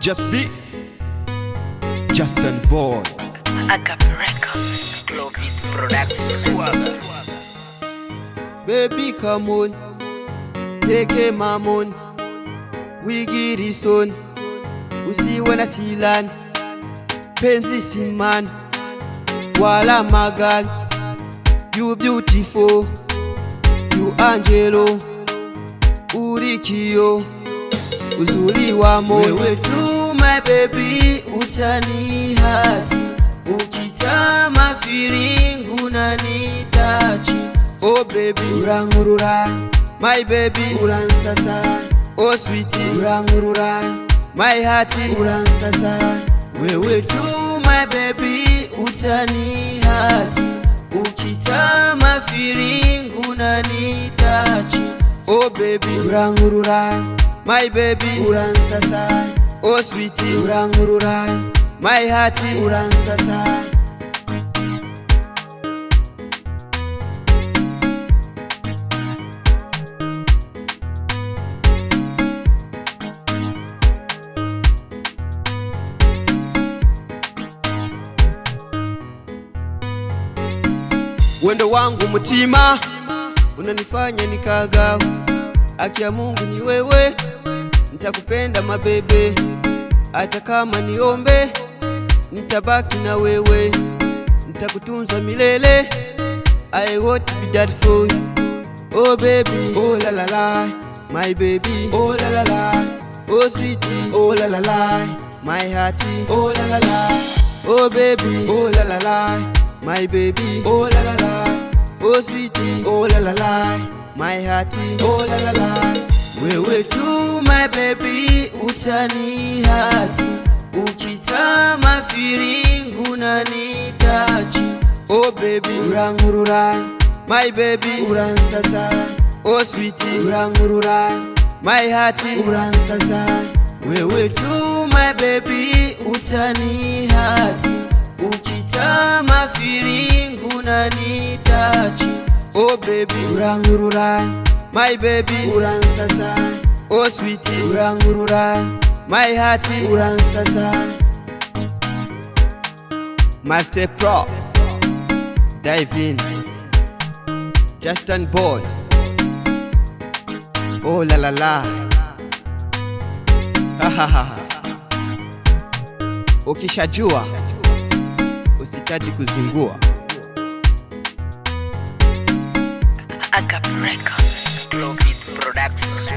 Just be Justin Boy. Agape Records, Clovis Productions. Baby, come on, take a mammon. We get this on. We see when I see land. Penzi si man, wala magal. You beautiful, you angelo. Urikio, uzuri wa moyo wetu, my baby, utani hati. Ukitama firingu na nitachi. Oh baby, urangurura, my baby, uransasa. Oh sweetie, urangurura, my hearty, uransasa. Wewe tu, my baby, utani hati. Ukitama firingu na nitachi. Oh baby, urangurura, my baby, uransasa. Oh sweetie, urangurura, my hearty, uransasa. Wendo wangu mutima, unanifanya nikagao. Haki ya Mungu ni wewe, nitakupenda mabebe. Hata kama niombe, nitabaki na wewe. Nitakutunza milele, I want to be that for you. Oh baby, oh la la la, my baby, oh la la la. Oh sweetie, oh la la la, my hearty, oh la la la. Oh baby, oh la la la, my baby, oh la la la. Oh sweetie, oh la la la, my hearty, oh la la la. Wewe tu, my baby, utani hati. Ukitama firingu na nitachi. Oh baby, urangurura, my baby, uransasa. Oh sweetie, urangurura, my hearty, uransasa. Wewe tu, my baby, utani hati. Ukitama firingu na nitachi. Oh baby, urangurura, my baby, uransasa. Oh sweetie, urangurura, my hearty, uransasa. Malte Pro, dive in, Justin Boy. Oh la la la, ha ha ha. Ukishajua usitaji kuzingua. Agape Records, Clovis Productions.